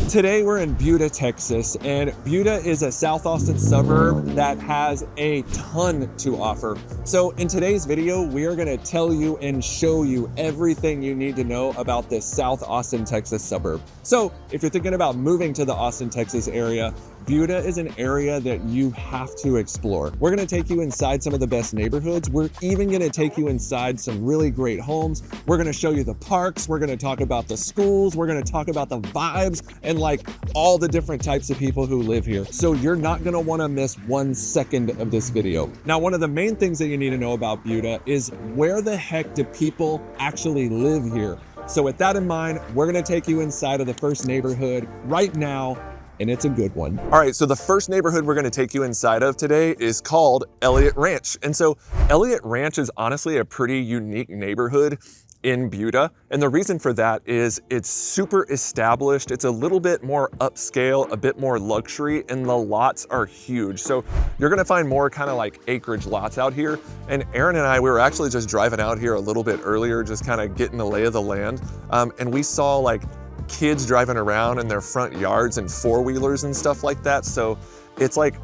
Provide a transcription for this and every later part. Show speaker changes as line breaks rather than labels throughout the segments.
Today we're in Buda, Texas, and Buda is a South Austin suburb that has a ton to offer. So in today's video, we are gonna tell you and show you everything you need to know about this South Austin, Texas suburb. So if you're thinking about moving to the Austin, Texas area, Buda is an area that you have to explore. We're gonna take you inside some of the best neighborhoods. We're even gonna take you inside some really great homes. We're gonna show you the parks. We're gonna talk about the schools. We're gonna talk about the vibes and like all the different types of people who live here. So you're not gonna wanna miss 1 second of this video. Now, one of the main things that you need to know about Buda is where the heck do people actually live here? So with that in mind, we're gonna take you inside of the first neighborhood right now, and it's a good one. All right, so the first neighborhood we're gonna take you inside of today is called Elliot Ranch. And so Elliot Ranch is honestly a pretty unique neighborhood in Buda. And the reason for that is it's super established. It's a little bit more upscale, a bit more luxury, and the lots are huge. So you're gonna find more kind of like acreage lots out here. And Aaron and I, we were actually just driving out here a little bit earlier, just kind of getting the lay of the land. And we saw like kids driving around in their front yards and four-wheelers and stuff like that. So it's like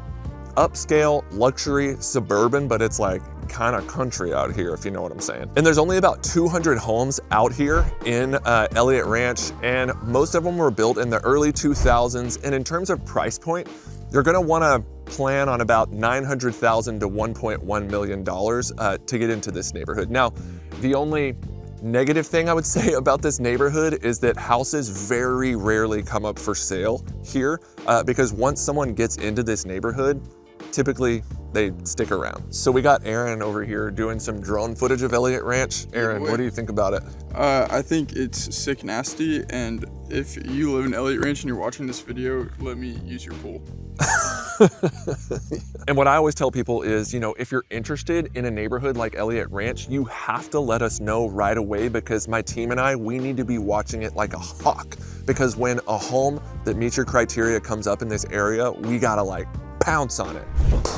upscale, luxury, suburban, but it's like kind of country out here, if you know what I'm saying. And there's only about 200 homes out here in Elliot Ranch, and most of them were built in the early 2000s. And in terms of price point, you're gonna wanna plan on about $900,000 to $1.1 million to get into this neighborhood. Now, the only negative thing I would say about this neighborhood is that houses very rarely come up for sale here because once someone gets into this neighborhood, typically they stick around. So we got Aaron over here doing some drone footage of Elliot Ranch. Aaron, what do you think about it?
I think it's sick nasty, and if you live in Elliot Ranch and you're watching this video, let me use your pool.
And what I always tell people is, you know, if you're interested in a neighborhood like Elliot Ranch, you have to let us know right away, because my team and I, we need to be watching it like a hawk. Because when a home that meets your criteria comes up in this area, we gotta like pounce on it.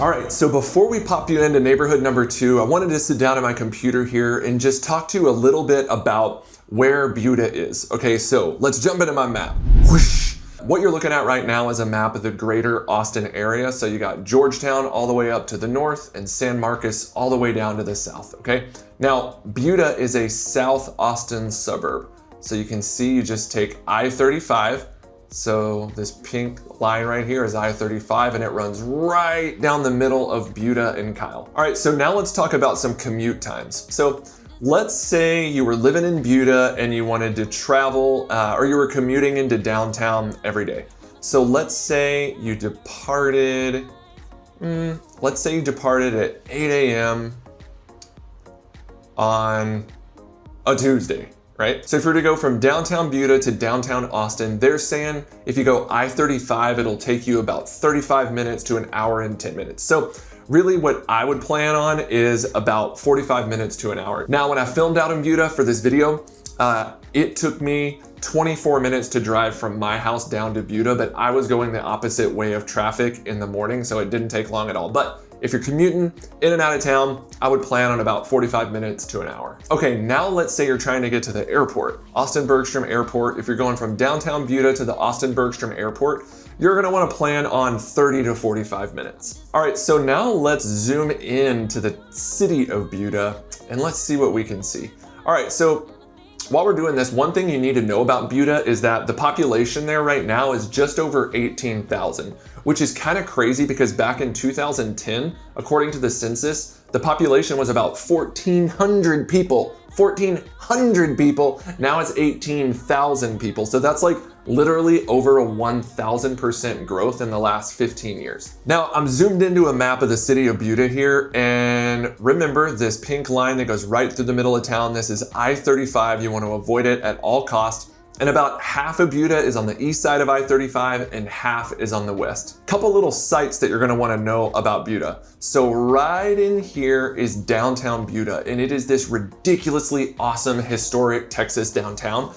All right, so before we pop you into neighborhood number 2, I wanted to sit down at my computer here and just talk to you a little bit about where Buda is. Okay, so let's jump into my map. Whoosh. What you're looking at right now is a map of the greater Austin area. So you got Georgetown all the way up to the north and San Marcos all the way down to the south, okay? Now, Buda is a South Austin suburb. So you can see you just take I-35. So this pink line right here is I-35, and it runs right down the middle of Buda and Kyle. All right, so now let's talk about some commute times. So let's say you were living in Buda and you wanted to travel, or you were commuting into downtown every day. So let's say you departed, at 8 a.m. on a Tuesday. Right? So if you were to go from downtown Buda to downtown Austin, they're saying if you go I-35, it'll take you about 35 minutes to an hour and 10 minutes. So really what I would plan on is about 45 minutes to an hour. Now, when I filmed out in Buda for this video, it took me 24 minutes to drive from my house down to Buda, but I was going the opposite way of traffic in the morning, so it didn't take long at all. But if you're commuting in and out of town, I would plan on about 45 minutes to an hour. Okay, now let's say you're trying to get to the airport, Austin Bergstrom Airport. If you're going from downtown Buda to the Austin Bergstrom Airport, you're gonna wanna plan on 30 to 45 minutes. All right, so now let's zoom in to the city of Buda and let's see what we can see. All right, so while we're doing this, one thing you need to know about Buda is that the population there right now is just over 18,000, which is kind of crazy because back in 2010, according to the census, the population was about 1,400 people. 1,400 people, now it's 18,000 people. So that's like literally over a 1,000% growth in the last 15 years. Now I'm zoomed into a map of the city of Buda here, and remember this pink line that goes right through the middle of town. This is I-35, you want to avoid it at all costs. And about half of Buda is on the east side of I-35 and half is on the west. Couple little sites that you're gonna wanna know about Buda. So right in here is downtown Buda, and it is this ridiculously awesome historic Texas downtown.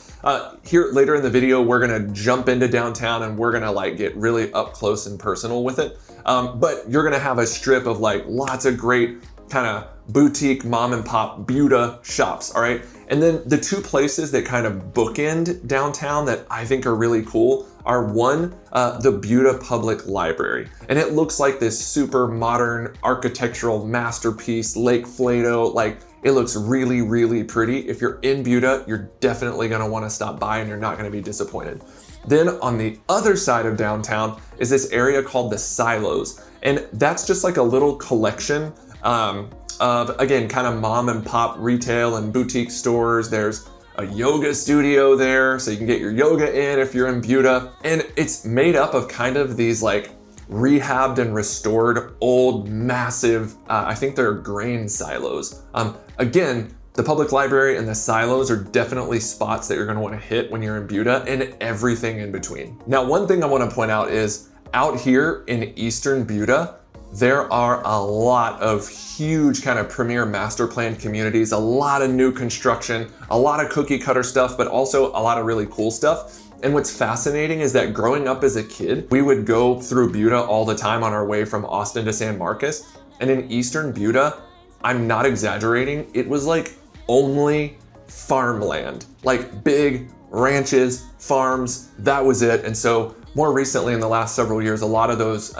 Here later in the video, we're gonna jump into downtown and we're gonna like get really up close and personal with it. But you're gonna have a strip of like lots of great kind of boutique mom and pop Buda shops, all right? And then the two places that kind of bookend downtown that I think are really cool are one, the Buda Public Library. And it looks like this super modern architectural masterpiece, Lake Flato, like it looks really, really pretty. If you're in Buda, you're definitely gonna wanna stop by and you're not gonna be disappointed. Then on the other side of downtown is this area called the Silos. And that's just like a little collection of, again, kind of mom and pop retail and boutique stores. There's a yoga studio there, so you can get your yoga in if you're in Buda. And it's made up of kind of these like rehabbed and restored old massive, I think they're grain silos. Again, the public library and the silos are definitely spots that you're gonna wanna hit when you're in Buda and everything in between. Now, one thing I wanna point out is out here in Eastern Buda, there are a lot of huge kind of premier master plan communities, a lot of new construction, a lot of cookie cutter stuff, but also a lot of really cool stuff. And what's fascinating is that growing up as a kid, we would go through Buda all the time on our way from Austin to San Marcos. And in Eastern Buda, I'm not exaggerating, it was like only farmland, like big ranches, farms, that was it. And so more recently in the last several years, a lot of those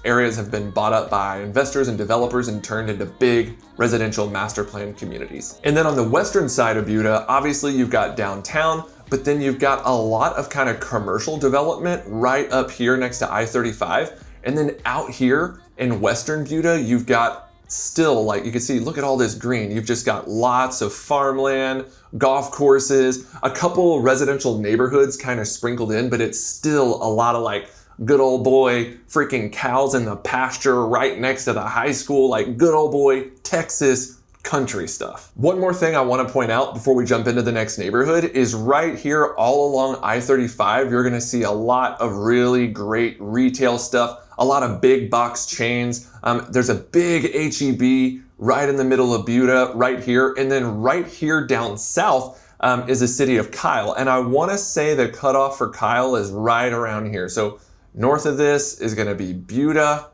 areas have been bought up by investors and developers and turned into big residential master plan communities. And then on the western side of Buda, obviously you've got downtown, but then you've got a lot of kind of commercial development right up here next to I-35. And then out here in western Buda, you've got still, like you can see, look at all this green. You've just got lots of farmland, golf courses, a couple residential neighborhoods kind of sprinkled in, but it's still a lot of like good old boy freaking cows in the pasture right next to the high school, like good old boy Texas country stuff. One more thing I want to point out before we jump into the next neighborhood is right here all along I-35, you're going to see a lot of really great retail stuff, a lot of big box chains. There's a big H-E-B right in the middle of Buda right here. And then right here down south is the city of Kyle. And I want to say the cutoff for Kyle is right around here. So north of this is going to be Buda.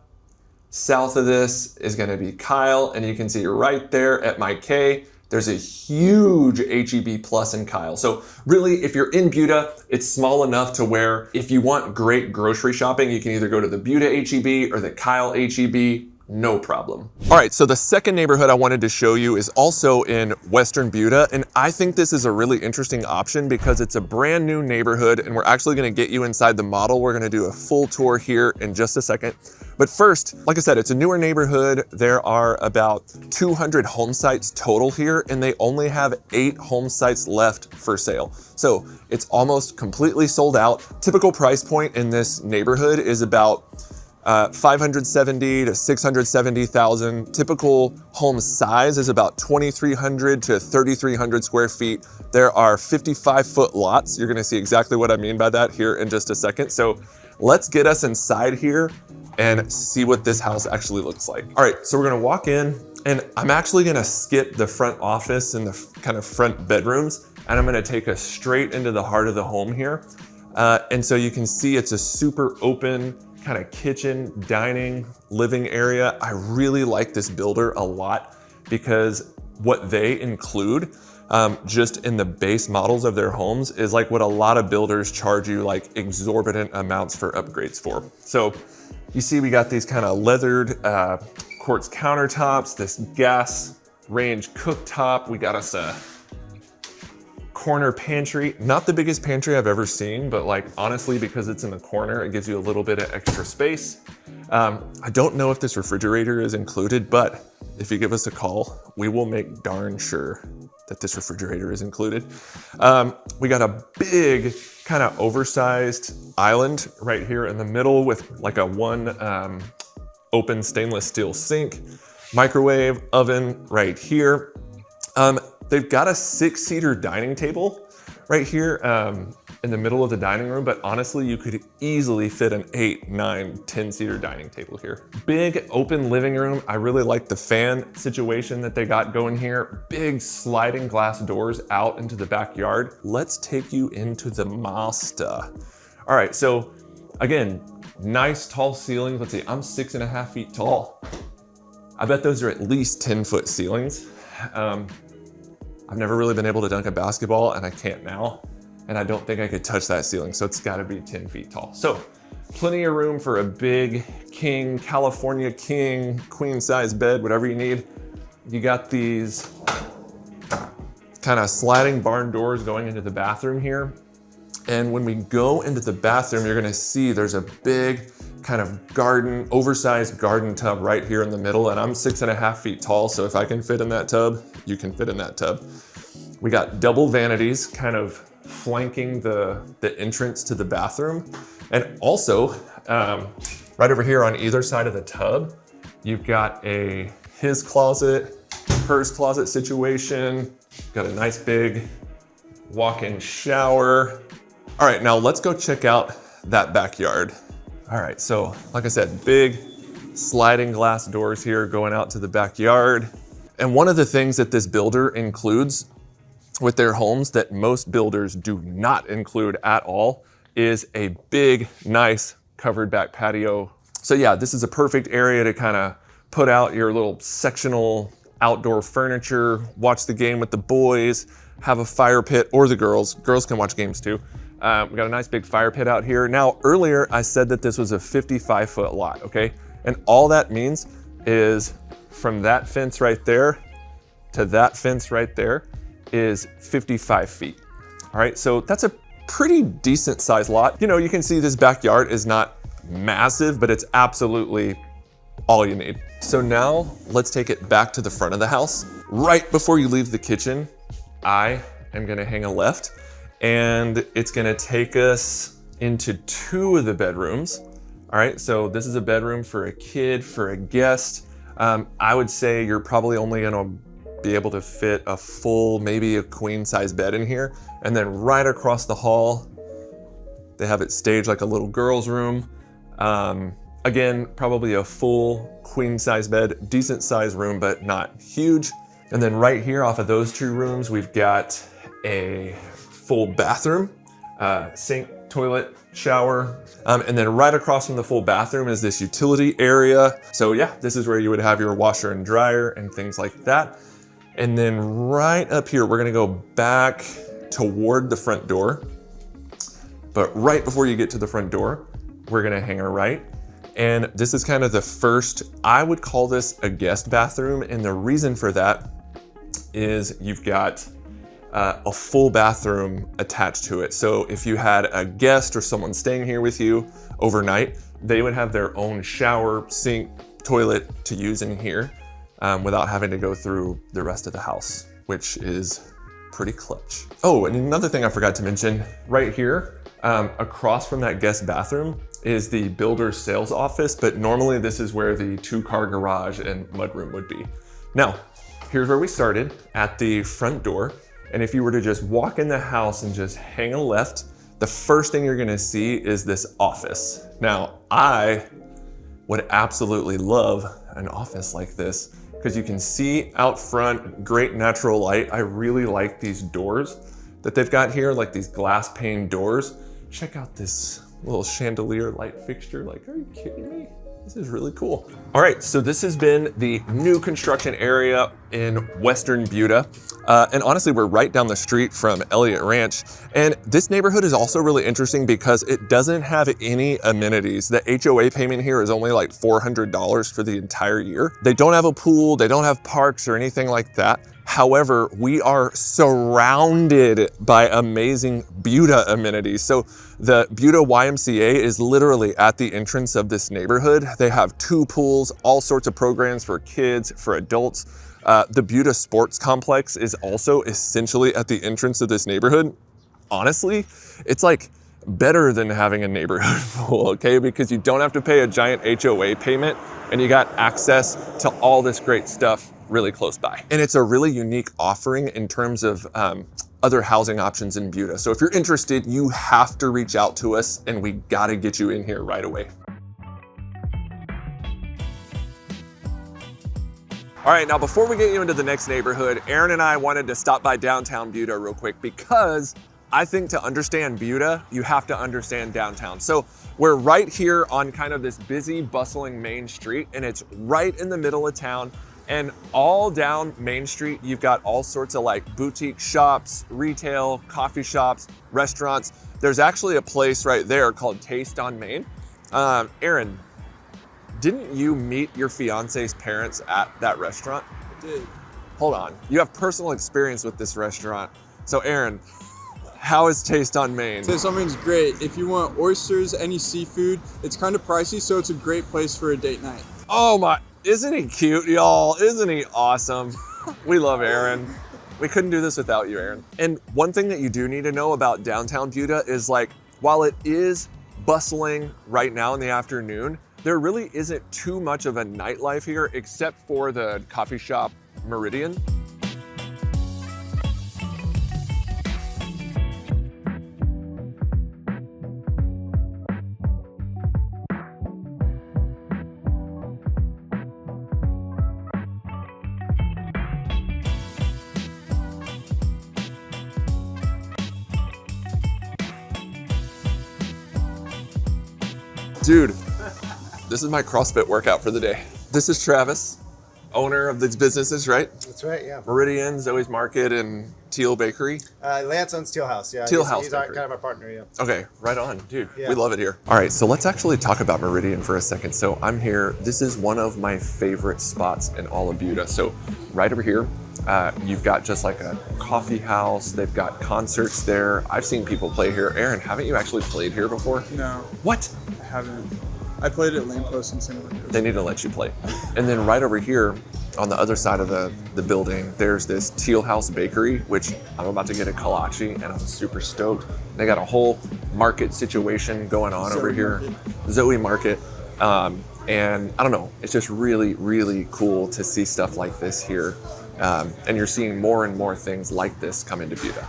South of this is going to be Kyle, and you can see right there at my K, there's a huge H-E-B plus in Kyle. So really, if you're in Buda, it's small enough to where if you want great grocery shopping, you can either go to the Buda H-E-B or the Kyle H-E-B, no problem. All right, so the second neighborhood I wanted to show you is also in Western Buda, and I think this is a really interesting option because it's a brand new neighborhood, and we're actually gonna get you inside the model. We're gonna do a full tour here in just a second. But first, like I said, it's a newer neighborhood. There are about 200 home sites total here, and they only have 8 home sites left for sale. So it's almost completely sold out. Typical price point in this neighborhood is about 570 to 670,000. Typical home size is about 2,300 to 3,300 square feet. There are 55-foot lots. You're gonna see exactly what I mean by that here in just a second. So let's get us inside here and see what this house actually looks like. All right, so we're gonna walk in, and I'm actually gonna skip the front office and the kind of front bedrooms, and I'm gonna take us straight into the heart of the home here. And so you can see it's a super open kind of kitchen, dining, living area. I really like this builder a lot because what they include just in the base models of their homes is like what a lot of builders charge you like exorbitant amounts for upgrades for. So you see we got these kind of leathered quartz countertops, this gas range cooktop. We got us a corner pantry, not the biggest pantry I've ever seen, but like honestly, because it's in the corner, it gives you a little bit of extra space. I don't know if this refrigerator is included, but if you give us a call, we will make darn sure that this refrigerator is included. We got a big kind of oversized island right here in the middle with like a one open stainless steel sink, microwave, oven right here. They've got a 6-seater dining table right here in the middle of the dining room, but honestly, you could easily fit an 8, 9, 10-seater dining table here. Big open living room. I really like the fan situation that they got going here. Big sliding glass doors out into the backyard. Let's take you into the master. All right, so again, nice tall ceilings. Let's see, I'm 6.5 feet tall. I bet those are at least 10-foot ceilings. I've never really been able to dunk a basketball, and I can't now. And I don't think I could touch that ceiling, so it's gotta be 10 feet tall. So plenty of room for a big king, California king, queen size bed, whatever you need. You got these kind of sliding barn doors going into the bathroom here. And when we go into the bathroom, you're gonna see there's a big kind of garden, oversized garden tub right here in the middle. And I'm 6.5 feet tall, so if I can fit in that tub, you can fit in that tub. We got double vanities kind of flanking the entrance to the bathroom. And also, right over here on either side of the tub, you've got a his closet, hers closet situation. Got a nice big walk-in shower. All right, now let's go check out that backyard. All right, so like I said, big sliding glass doors here going out to the backyard. And one of the things that this builder includes with their homes that most builders do not include at all is a big, nice covered back patio. So yeah, this is a perfect area to kind of put out your little sectional outdoor furniture, watch the game with the boys, have a fire pit, or the girls. Girls can watch games too. We got a nice big fire pit out here. Now, earlier I said that this was a 55-foot lot, okay? And all that means is from that fence right there to that fence right there is 55 feet. All right, so that's a pretty decent sized lot. You know, you can see this backyard is not massive, but it's absolutely all you need. So now let's take it back to the front of the house. Right before you leave the kitchen, I am gonna hang a left, and it's gonna take us into 2 of the bedrooms. All right, so this is a bedroom for a kid, for a guest. I would say you're probably only gonna be able to fit a full, maybe a queen size bed in here. And then right across the hall, they have it staged like a little girl's room. Again, probably a full queen size bed, decent size room, but not huge. And then right here off of those 2 rooms, we've got a full bathroom, sink, toilet, shower. And then right across from the full bathroom is this utility area. So yeah, this is where you would have your washer and dryer and things like that. And then right up here, we're gonna go back toward the front door. But right before you get to the front door, we're gonna hang a right. And this is kind of the first, I would call this a guest bathroom. And the reason for that is you've got a full bathroom attached to it. So if you had a guest or someone staying here with you overnight, they would have their own shower, sink, toilet to use in here without having to go through the rest of the house, which is pretty clutch. Oh, and another thing I forgot to mention, right here, across from that guest bathroom is the builder's sales office, but normally this is where the 2-car garage and mudroom would be. Now, here's where we started, at the front door. And if you were to just walk in the house and just hang a left, the first thing you're gonna see is this office. Now, I would absolutely love an office like this because you can see out front, great natural light. I really like these doors that they've got here, like these glass pane doors. Check out this little chandelier light fixture. Like, are you kidding me? This is really cool. All right, so this has been the new construction area in Western Buda. And honestly, we're right down the street from Elliot Ranch. And this neighborhood is also really interesting because it doesn't have any amenities. The HOA payment here is only like $400 for the entire year. They don't have a pool, they don't have parks or anything like that. However, we are surrounded by amazing Buda amenities. So the Buda YMCA is literally at the entrance of this neighborhood. They have 2 pools, all sorts of programs for kids, for adults. The Buda Sports Complex is also essentially at the entrance of this neighborhood. Honestly, it's like better than having a neighborhood pool, okay? Because you don't have to pay a giant HOA payment and you got access to all this great stuff really close by. And it's a really unique offering in terms of other housing options in Buda. So if you're interested, you have to reach out to us and we gotta get you in here right away. All right, now before we get you into the next neighborhood, Aaron and I wanted to stop by downtown Buda real quick because I think to understand Buda, you have to understand downtown. So we're right here on kind of this busy, bustling main street, and it's right in the middle of town. And all down Main Street, you've got all sorts of like boutique shops, retail, coffee shops, restaurants. There's actually a place right there called Taste on Main. Aaron, didn't you meet your fiance's parents at that restaurant?
I did.
Hold on, you have personal experience with this restaurant. So Aaron, how is Taste on Main?
Taste on Main's great. If you want oysters, any seafood, it's kind of pricey, so it's a great place for a date night.
Oh my, isn't he cute, y'all? Isn't he awesome? We love Aaron. We couldn't do this without you, Aaron. And one thing that you do need to know about downtown Buda is like, while it is bustling right now in the afternoon, there really isn't too much of a nightlife here except for the coffee shop Meridian. Dude, this is my CrossFit workout for the day. This is Travis, owner of these businesses, right?
That's right, yeah.
Meridian, Zoe's Market, and Teal Bakery.
Lance owns Teal House, yeah.
Teal House
He's
Bakery.
kind of our partner, yeah.
Okay, right on, dude.
Yeah.
We love it here. All right, so let's actually talk about Meridian for a second. So I'm here. This is one of my favorite spots in all of Buda. So right over here, you've got just like a coffee house. They've got concerts there. I've seen people play here. Aaron, haven't you actually played here before?
No,
What?
I haven't. I played at Lamppost in San Diego.
They need to let you play. And then right over here on the other side of the building, there's this Teal House Bakery, which I'm about to get a kolache and I'm super stoked. They got a whole market situation going on over here. Zoe Market. And I don't know, it's just really, really cool to see stuff like this here. And you're seeing more and more things like this come into Buda.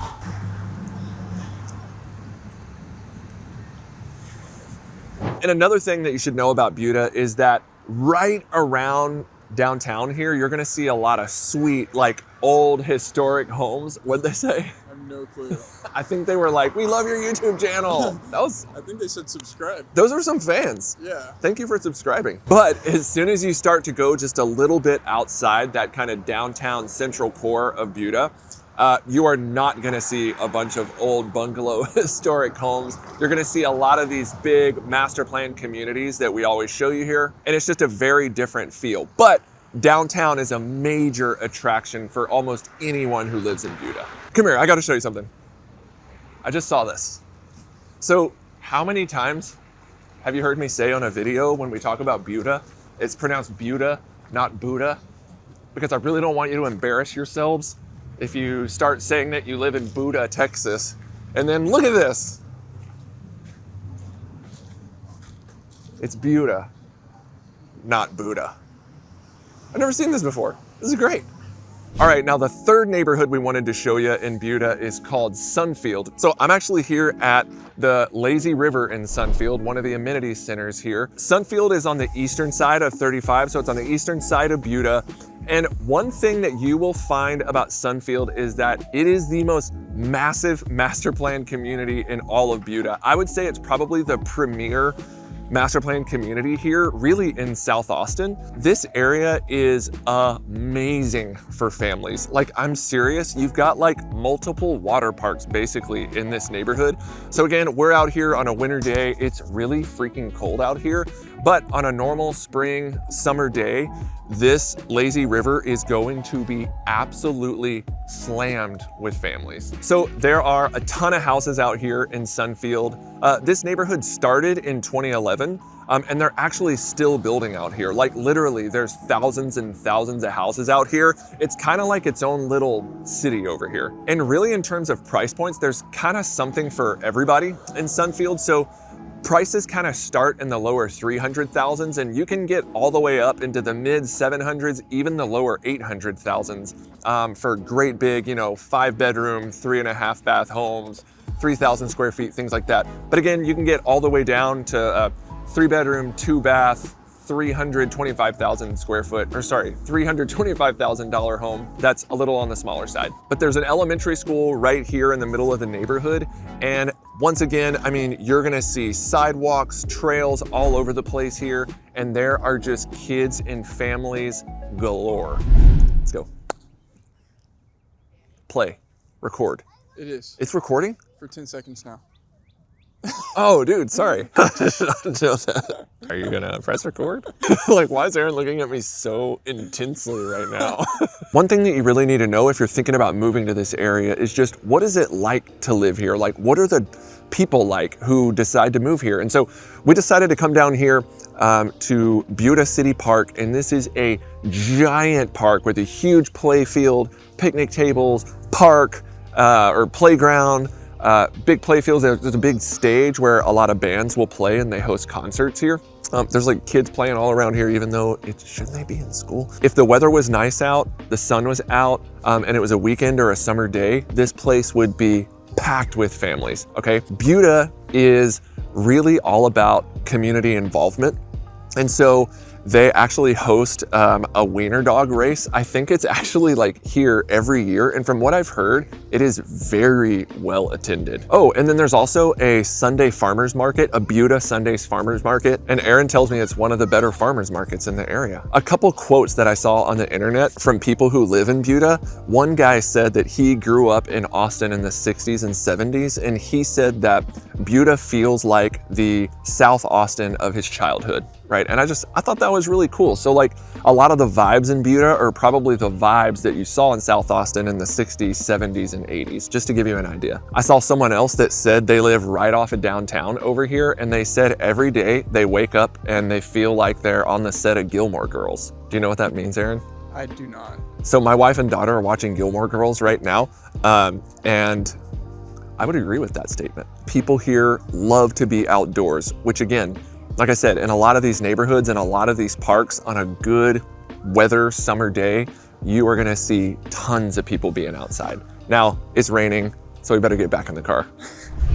And another thing that you should know about Buda is that right around downtown here, you're gonna see a lot of sweet, like old historic homes. What'd they say?
I have no clue.
I think they were like, "We love your YouTube channel."
I think they said subscribe.
Those are some fans.
Yeah.
Thank you for subscribing. But as soon as you start to go just a little bit outside that kind of downtown central core of Buda, you are not gonna see a bunch of old bungalow historic homes. You're gonna see a lot of these big master plan communities that we always show you here. And it's just a very different feel. But downtown is a major attraction for almost anyone who lives in Buda. Come here, I gotta show you something. I just saw this. So how many times have you heard me say on a video when we talk about Buda, it's pronounced Buda, not Buddha? Because I really don't want you to embarrass yourselves if you start saying that you live in Buda, Texas, and then look at this. It's Buda, not Buddha. I've never seen this before. This is great. All right, now the third neighborhood we wanted to show you in Buda is called Sunfield. So I'm actually here at the Lazy River in Sunfield, one of the amenity centers here. Sunfield is on the eastern side of 35, so it's on the eastern side of Buda. And one thing that you will find about Sunfield is that it is the most massive master plan community in all of Buda. I would say it's probably the premier master plan community here, really in South Austin. This area is amazing for families. Like, I'm serious, you've got like multiple water parks basically in this neighborhood. So again, we're out here on a winter day. It's really freaking cold out here, but on a normal spring, summer day, this lazy river is going to be absolutely slammed with families. So there are a ton of houses out here in Sunfield. This neighborhood started in 2011, and they're actually still building out here. Like literally, there's thousands and thousands of houses out here. It's kind of like its own little city over here. And really in terms of price points, there's kind of something for everybody in Sunfield. So prices kind of start in the lower 300,000s, and you can get all the way up into the mid 700s, even the lower 800,000s for great big, 5-bedroom, 3.5 bath homes, 3,000 square feet, things like that. But again, you can get all the way down to 3-bedroom, 2-bath, $325,000 square foot, or sorry, $325,000 home. That's a little on the smaller side. But there's an elementary school right here in the middle of the neighborhood. And once again, I mean, you're gonna see sidewalks, trails all over the place here. And there are just kids and families galore. Let's go. Play, record.
It is.
It's recording?
For 10 seconds now.
Oh, dude, sorry. I did not know that. Are you gonna press record? Like, why is Aaron looking at me so intensely right now? One thing that you really need to know if you're thinking about moving to this area is just, what is it like to live here? Like, what are the people like who decide to move here? And so we decided to come down here to Buda City Park, and this is a giant park with a huge play field, picnic tables, park, or playground, big play fields. There's a big stage where a lot of bands will play and they host concerts here. There's like kids playing all around here, even though shouldn't they be in school? If the weather was nice out, the sun was out, and it was a weekend or a summer day, this place would be packed with families, okay? Buda is really all about community involvement. And so they actually host a wiener dog race. I think it's actually like here every year. And from what I've heard, it is very well attended. Oh, and then there's also a Sunday farmers market, a Buda Sundays farmers market. And Aaron tells me it's one of the better farmers markets in the area. A couple quotes that I saw on the internet from people who live in Buda. One guy said that he grew up in Austin in the 60s and 70s. And he said that Buda feels like the South Austin of his childhood. Right, and I thought that was really cool. So like a lot of the vibes in Buda are probably the vibes that you saw in South Austin in the 60s, 70s, and 80s, just to give you an idea. I saw someone else that said they live right off of downtown over here, and they said every day they wake up and they feel like they're on the set of Gilmore Girls. Do you know what that means, Aaron?
I do not.
So my wife and daughter are watching Gilmore Girls right now, and I would agree with that statement. People here love to be outdoors, which again, like I said, in a lot of these neighborhoods and a lot of these parks, on a good weather summer day, you are gonna see tons of people being outside. Now, it's raining, so we better get back in the car.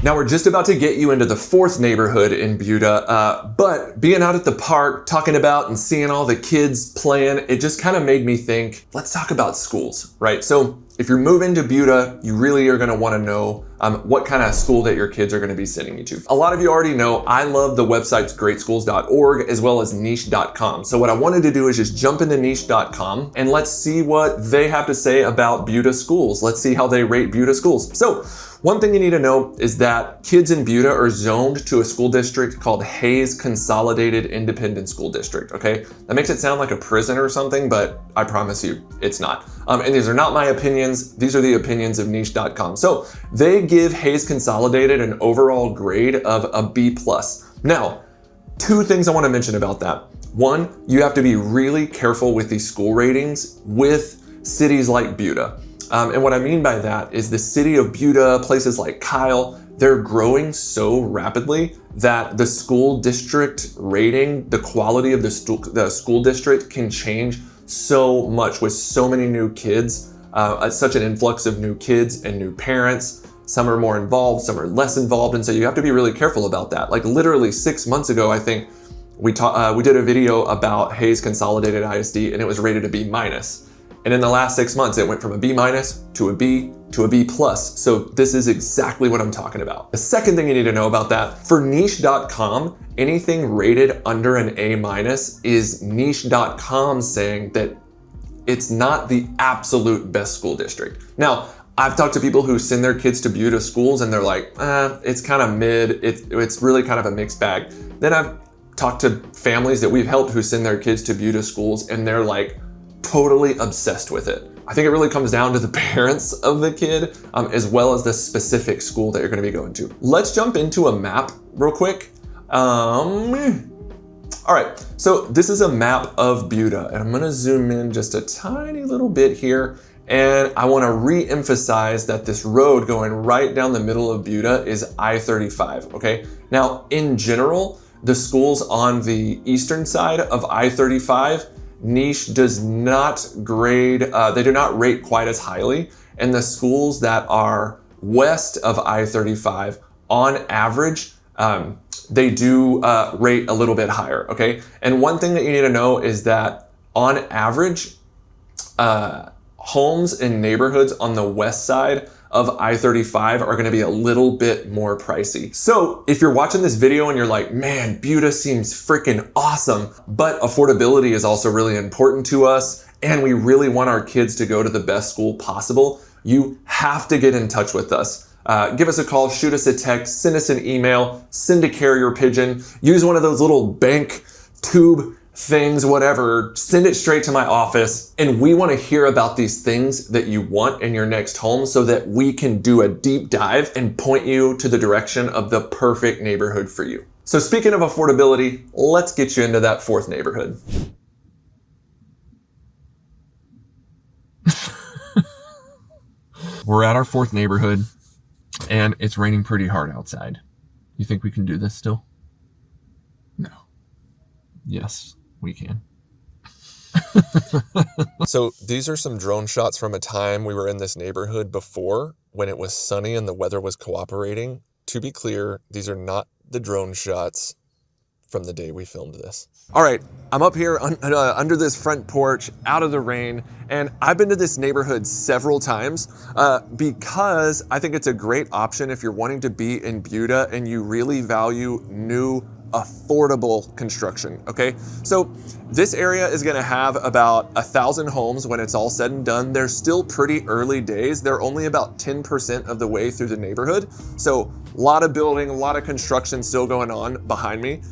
Now we're just about to get you into the fourth neighborhood in Buda, but being out at the park, talking about and seeing all the kids playing, it just kind of made me think, let's talk about schools, right? So if you're moving to Buda, you really are gonna wanna know what kind of school that your kids are gonna be sending you to. A lot of you already know I love the websites greatschools.org as well as niche.com. So what I wanted to do is just jump into niche.com and let's see what they have to say about Buda schools. Let's see how they rate Buda schools. So one thing you need to know is that kids in Buda are zoned to a school district called Hayes Consolidated Independent School District, okay? That makes it sound like a prison or something, but I promise you, it's not. And these are not my opinions, these are the opinions of niche.com. So they give Hayes Consolidated an overall grade of a B+. Now, two things I wanna mention about that. One, you have to be really careful with these school ratings with cities like Buda. And what I mean by that is the city of Buda, places like Kyle, they're growing so rapidly that the school district rating, the quality of the school district can change so much with so many new kids, such an influx of new kids and new parents. Some are more involved, some are less involved. And so you have to be really careful about that. Like literally 6 months ago, I think we did a video about Hayes Consolidated ISD and it was rated a B-. And in the last 6 months, it went from a B- to a B to a B+. So this is exactly what I'm talking about. The second thing you need to know about that, for niche.com, anything rated under an A- is niche.com saying that it's not the absolute best school district. Now, I've talked to people who send their kids to Buda schools and they're like, it's kind of mid, it's really kind of a mixed bag. Then I've talked to families that we've helped who send their kids to Buda schools and they're like, totally obsessed with it. I think it really comes down to the parents of the kid, as well as the specific school that you're gonna be going to. Let's jump into a map real quick. All right, so this is a map of Buda, and I'm gonna zoom in just a tiny little bit here, and I wanna re-emphasize that this road going right down the middle of Buda is I-35, okay? Now, in general, the schools on the eastern side of I-35, Niche does not grade, they do not rate quite as highly. And the schools that are west of I-35, on average, they do rate a little bit higher, okay? And one thing that you need to know is that on average, homes in neighborhoods on the west side of I-35 are gonna be a little bit more pricey. So if you're watching this video and you're like, man, Buda seems freaking awesome, but affordability is also really important to us, and we really want our kids to go to the best school possible, you have to get in touch with us. Give us a call, shoot us a text, send us an email, send a carrier pigeon, use one of those little bank tube things, whatever, send it straight to my office. And we want to hear about these things that you want in your next home so that we can do a deep dive and point you to the direction of the perfect neighborhood for you. So speaking of affordability, let's get you into that fourth neighborhood. We're at our fourth neighborhood and it's raining pretty hard outside. You think we can do this still? No. Yes, we can. So these are some drone shots from a time we were in this neighborhood before when it was sunny and the weather was cooperating. To be clear, these are not the drone shots from the day we filmed this. All right, I'm up here under this front porch, out of the rain, and I've been to this neighborhood several times because I think it's a great option if you're wanting to be in Buda and you really value new, affordable construction, okay? So this area is gonna have about 1,000 homes when it's all said and done. They're still pretty early days. They're only about 10% of the way through the neighborhood. So a lot of building, a lot of construction still going on behind me.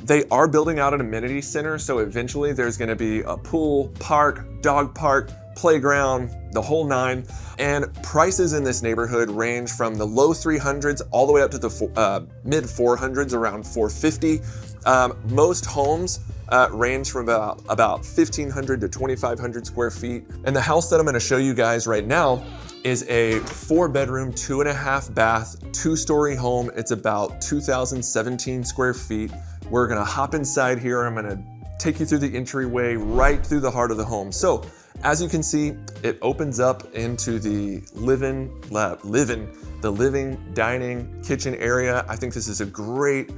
They are building out an amenity center, so eventually there's gonna be a pool, park, dog park, playground, the whole nine. And prices in this neighborhood range from the low 300s all the way up to the mid 400s, around 450. Most homes range from about 1,500 to 2,500 square feet. And the house that I'm gonna show you guys right now is a 4-bedroom, 2.5 bath, 2-story home. It's about 2,017 square feet. We're gonna hop inside here. I'm gonna take you through the entryway right through the heart of the home. So as you can see, it opens up into the living, dining, kitchen area. I think this is a great,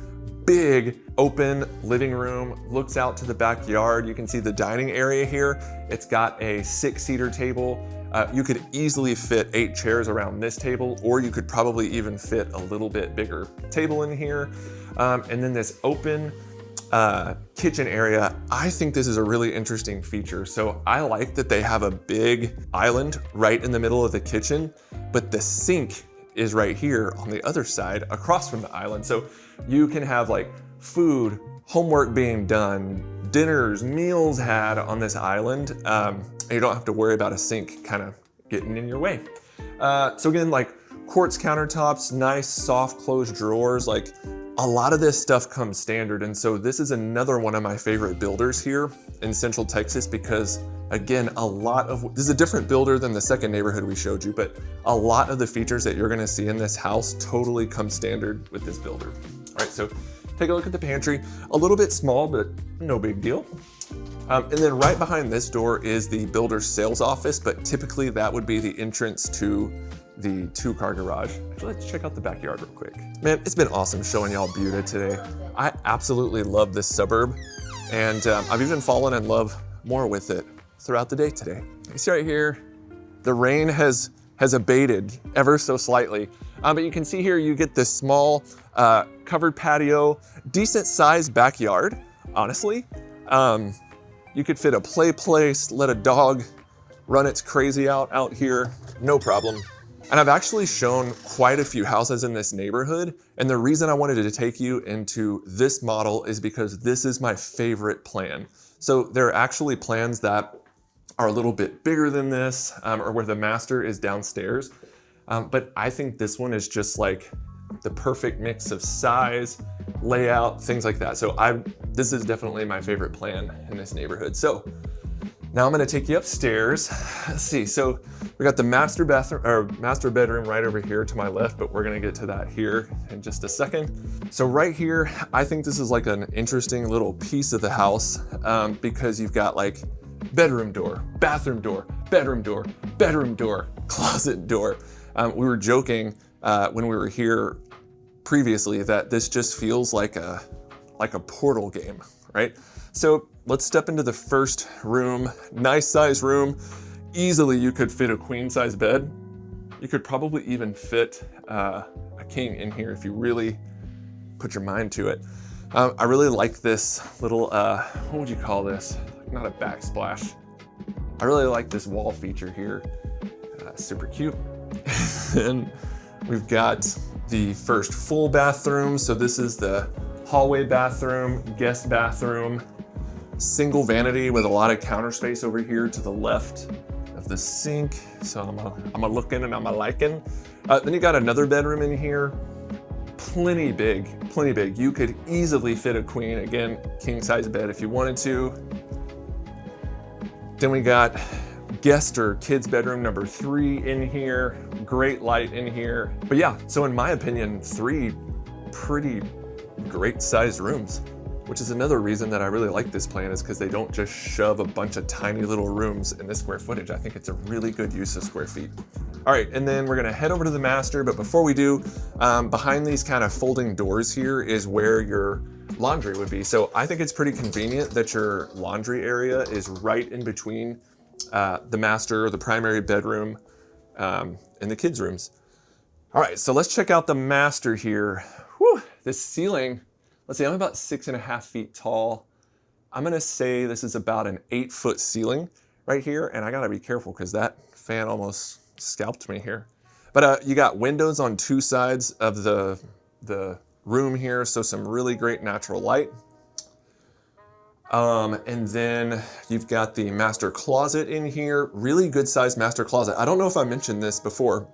big, open living room. Looks out to the backyard. You can see the dining area here. It's got a 6-seater table. You could easily fit 8 chairs around this table, or you could probably even fit a little bit bigger table in here. And then this open kitchen area, I think this is a really interesting feature. So I like that they have a big island right in the middle of the kitchen, but the sink is right here on the other side across from the island. So you can have like food, homework being done, dinners, meals had on this island. And you don't have to worry about a sink kind of getting in your way. So again, like quartz countertops, nice soft closed drawers, like a lot of this stuff comes standard. And so this is another one of my favorite builders here in Central Texas because again, this is a different builder than the second neighborhood we showed you, but a lot of the features that you're gonna see in this house totally come standard with this builder. All right, so take a look at the pantry. A little bit small, but no big deal. And then right behind this door is the builder's sales office, but typically that would be the entrance to the 2-car garage. Actually, let's check out the backyard real quick. Man, it's been awesome showing y'all Buda today. I absolutely love this suburb, and I've even fallen in love more with it throughout the day today. You see right here, the rain has abated ever so slightly, but you can see here you get this small covered patio, decent sized backyard, honestly. You could fit a play place, let a dog run its crazy out here, no problem. And I've actually shown quite a few houses in this neighborhood. And the reason I wanted to take you into this model is because this is my favorite plan. So there are actually plans that are a little bit bigger than this, or where the master is downstairs. But I think this one is just like the perfect mix of size, layout, things like that. So this is definitely my favorite plan in this neighborhood. So now I'm gonna take you upstairs. Let's see, so we got the master bedroom right over here to my left, but we're gonna get to that here in just a second. So right here, I think this is like an interesting little piece of the house because you've got like bedroom door, bathroom door, bedroom door, bedroom door, closet door. We were joking when we were here previously that this just feels like a Portal game, right? So let's step into the first room. Nice size room. Easily you could fit a queen size bed. You could probably even fit a king in here if you really put your mind to it. I really like this little, what would you call this? Not a backsplash. I really like this wall feature here. Super cute. And we've got the first full bathroom. So this is the hallway bathroom, guest bathroom, single vanity with a lot of counter space over here to the left of the sink. So I'm a looking and I'm a liking. Then you got another bedroom in here. Plenty big. You could easily fit a queen, again, king size bed if you wanted to. Then we got guest or kids bedroom number 3 in here. Great light in here. But yeah, so in my opinion, 3 pretty great sized rooms, which is another reason that I really like this plan, is because they don't just shove a bunch of tiny little rooms in this square footage. I think it's a really good use of square feet. All right, and then we're gonna head over to the master, but before we do, behind these kind of folding doors here is where your laundry would be. So I think it's pretty convenient that your laundry area is right in between the master, the primary bedroom, and the kids' rooms. All right, so let's check out the master here. Whew, this ceiling, let's see, I'm about 6.5 feet tall. I'm gonna say this is about an 8-foot ceiling right here, and I gotta be careful because that fan almost scalped me here. But you got windows on 2 sides of the room here, so some really great natural light. And then you've got the master closet in here, really good sized master closet. I don't know if I mentioned this before,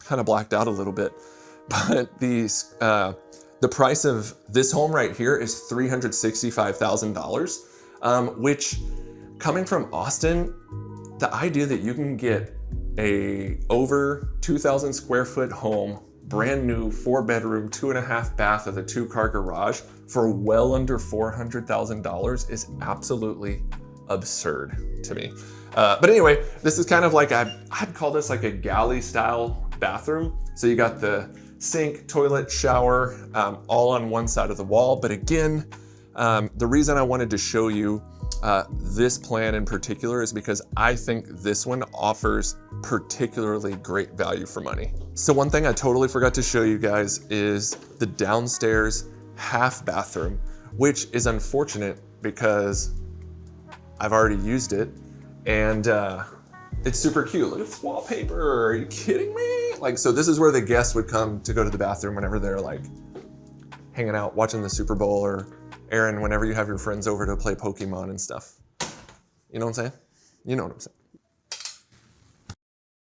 kind of blacked out a little bit, but the price of this home right here is $365,000, which, coming from Austin, the idea that you can get a over 2,000 square foot home, brand new, 4-bedroom, 2.5 bath with a 2-car garage for well under $400,000 is absolutely absurd to me. But anyway, this is kind of like, I'd call this like a galley style bathroom. So you got the sink, toilet, shower, all on one side of the wall. But again, the reason I wanted to show you this plan in particular is because I think this one offers particularly great value for money. So one thing I totally forgot to show you guys is the downstairs half bathroom, which is unfortunate because I've already used it and it's super cute. Look at this wallpaper, are you kidding me? Like, so this is where the guests would come to go to the bathroom whenever they're like hanging out, watching the Super Bowl, or Aaron, whenever you have your friends over to play Pokemon and stuff. You know what I'm saying? You know what I'm saying.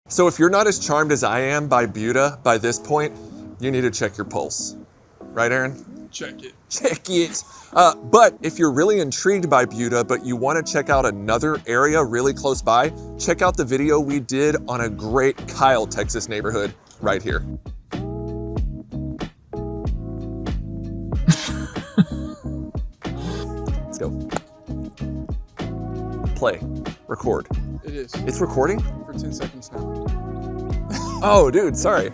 So if you're not as charmed as I am by Buda by this point, you need to check your pulse. Right, Aaron?
Check it.
Check it. But if you're really intrigued by Buda, but you want to check out another area really close by, check out the video we did on a great Kyle, Texas neighborhood right here. Let's go. Play. Record.
It is.
It's recording?
For 10 seconds now.
Oh, dude, sorry.